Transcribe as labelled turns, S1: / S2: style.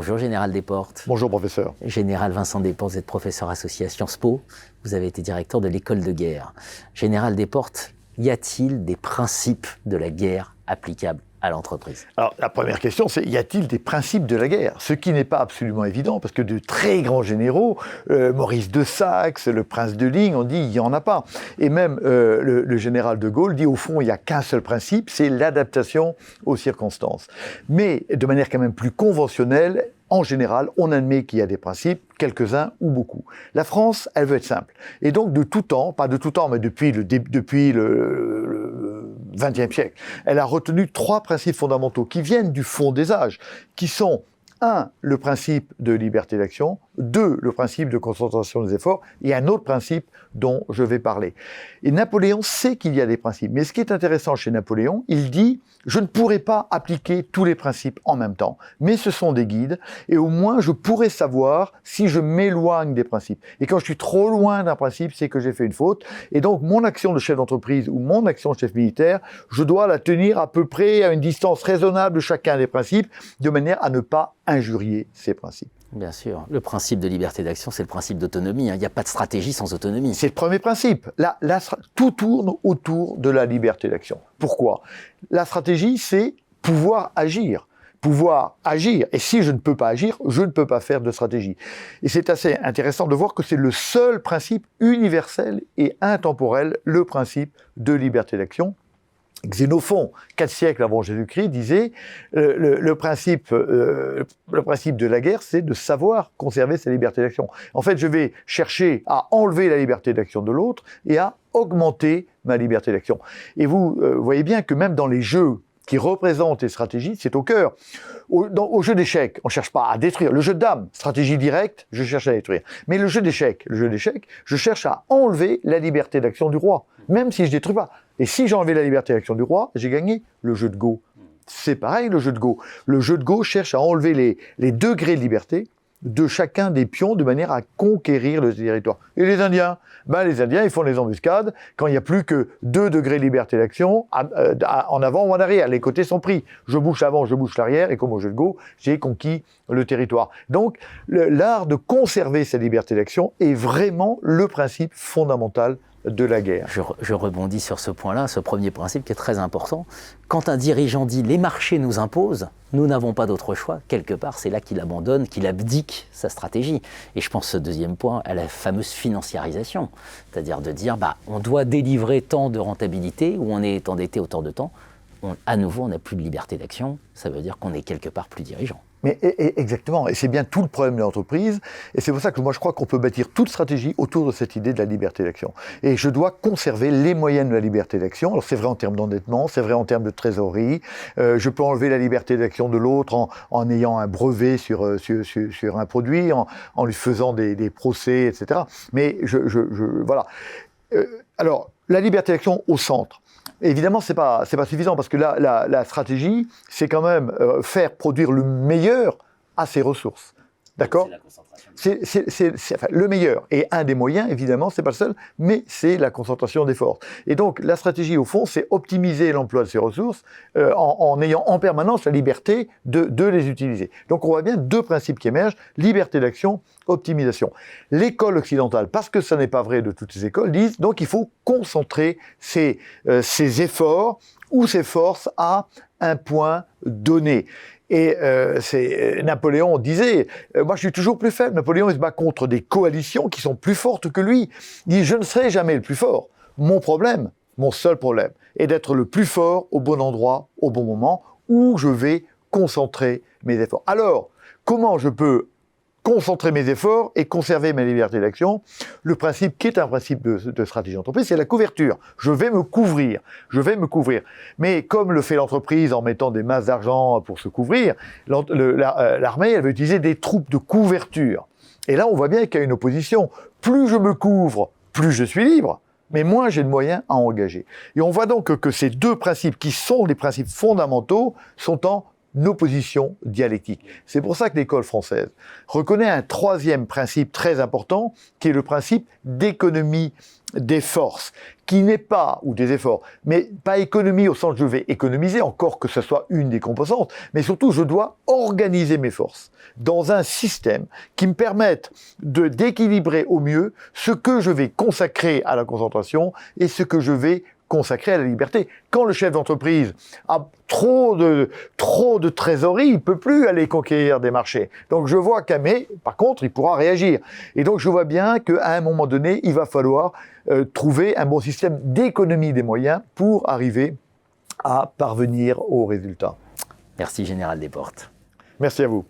S1: Bonjour Général Desportes.
S2: Bonjour professeur.
S1: Général Vincent Desportes, vous êtes professeur associé à Sciences Po. Vous avez été directeur de l'école de guerre. Général Desportes, y a-t-il des principes de la guerre applicables à l'entreprise?
S2: Alors la première question, c'est y a-t-il des principes de la guerre? Ce qui n'est pas absolument évident, parce que de très grands généraux, Maurice de Saxe, le prince de Ligne, on dit il n'y en a pas. Et même le général de Gaulle dit au fond il n'y a qu'un seul principe, c'est l'adaptation aux circonstances. Mais de manière quand même plus conventionnelle, en général, on admet qu'il y a des principes, quelques-uns ou beaucoup. La France, elle veut être simple. Et donc, de tout temps, pas de tout temps, mais depuis le XXe siècle, elle a retenu 3 principes fondamentaux qui viennent du fond des âges, qui sont 1, le principe de liberté d'action, 2, le principe de concentration des efforts, et un autre principe dont je vais parler. Et Napoléon sait qu'il y a des principes, mais ce qui est intéressant chez Napoléon, il dit « je ne pourrai pas appliquer tous les principes en même temps, mais ce sont des guides, et au moins je pourrai savoir si je m'éloigne des principes. Et quand je suis trop loin d'un principe, c'est que j'ai fait une faute, et donc mon action de chef d'entreprise ou mon action de chef militaire, je dois la tenir à peu près à une distance raisonnable de chacun des principes, de manière à ne pas injurier ces principes. »
S1: Bien sûr. Le principe de liberté d'action, c'est le principe d'autonomie. Il n'y a pas de stratégie sans autonomie.
S2: C'est le premier principe. Là, tout tourne autour de la liberté d'action. Pourquoi? La stratégie, c'est pouvoir agir. Pouvoir agir. Et si je ne peux pas agir, je ne peux pas faire de stratégie. Et c'est assez intéressant de voir que c'est le seul principe universel et intemporel, le principe de liberté d'action. Xénophon, 4 siècles avant Jésus-Christ, disait le principe de la guerre, c'est de savoir conserver sa liberté d'action. En fait, je vais chercher à enlever la liberté d'action de l'autre et à augmenter ma liberté d'action. Et vous voyez bien que même dans les jeux qui représentent les stratégies, c'est au cœur. Au jeu d'échecs, on ne cherche pas à détruire. Le jeu de dames, stratégie directe, je cherche à détruire. Mais le jeu d'échecs, je cherche à enlever la liberté d'action du roi, même si je ne détruis pas. Et si j'ai enlevé la liberté d'action du roi, j'ai gagné. Le jeu de Go, c'est pareil, le jeu de Go. Le jeu de Go cherche à enlever les degrés de liberté de chacun des pions de manière à conquérir le territoire. Et les Indiens? Les Indiens, ils font les embuscades quand il n'y a plus que 2 degrés de liberté d'action en avant ou en arrière. Les côtés sont pris. Je bouge avant, je bouge l'arrière, et comme au jeu de Go, j'ai conquis le territoire. Donc, l'art de conserver sa liberté d'action est vraiment le principe fondamental de la guerre.
S1: Je rebondis sur ce point-là, ce premier principe qui est très important. Quand un dirigeant dit « les marchés nous imposent », nous n'avons pas d'autre choix, quelque part, c'est là qu'il abandonne, qu'il abdique sa stratégie. Et je pense, ce deuxième point, à la fameuse financiarisation, c'est-à-dire de dire on doit délivrer tant de rentabilité, ou on est endetté autant de temps, à nouveau, on n'a plus de liberté d'action, ça veut dire qu'on est quelque part plus dirigeant.
S2: Mais exactement, et c'est bien tout le problème de l'entreprise, et c'est pour ça que moi je crois qu'on peut bâtir toute stratégie autour de cette idée de la liberté d'action. Et je dois conserver les moyens de la liberté d'action. Alors c'est vrai en termes d'endettement, c'est vrai en termes de trésorerie, je peux enlever la liberté d'action de l'autre en ayant un brevet sur un produit, en lui faisant des procès, etc. Mais voilà. Alors, la liberté d'action au centre. Évidemment, c'est pas suffisant, parce que la stratégie, c'est quand même faire produire le meilleur à ses ressources. D'accord ? C'est le meilleur. Et un des moyens, évidemment, c'est pas le seul, mais c'est la concentration des forces. Et donc, la stratégie, au fond, c'est optimiser l'emploi de ces ressources en ayant en permanence la liberté de les utiliser. Donc, on voit bien 2 principes qui émergent, liberté d'action, optimisation. L'école occidentale, parce que ça n'est pas vrai de toutes les écoles, disent donc il faut concentrer ses efforts ou ses forces à un point donné. Et Napoléon disait, moi je suis toujours plus faible. Napoléon il se bat contre des coalitions qui sont plus fortes que lui. Il dit, je ne serai jamais le plus fort. Mon problème, mon seul problème, est d'être le plus fort au bon endroit, au bon moment, où je vais concentrer mes efforts. Alors, comment je peux concentrer mes efforts et conserver ma liberté d'action? Le principe qui est un principe de stratégie d'entreprise, c'est la couverture. Je vais me couvrir. Mais comme le fait l'entreprise en mettant des masses d'argent pour se couvrir, l'armée, elle veut utiliser des troupes de couverture. Et là, on voit bien qu'il y a une opposition. Plus je me couvre, plus je suis libre, mais moins j'ai de moyens à engager. Et on voit donc que ces 2 principes, qui sont les principes fondamentaux, sont en nos positions dialectiques. C'est pour ça que l'école française reconnaît un troisième principe très important, qui est le principe d'économie des forces, qui n'est pas, ou des efforts, mais pas économie au sens je vais économiser, encore que ce soit une des composantes, mais surtout je dois organiser mes forces dans un système qui me permette d'équilibrer au mieux ce que je vais consacrer à la concentration et ce que je vais consacré à la liberté. Quand le chef d'entreprise a trop de trésorerie, il ne peut plus aller conquérir des marchés. Donc je vois mais par contre, il pourra réagir. Et donc je vois bien qu'à un moment donné, il va falloir trouver un bon système d'économie des moyens pour arriver à parvenir aux résultats.
S1: Merci, Général Desportes.
S2: Merci à vous.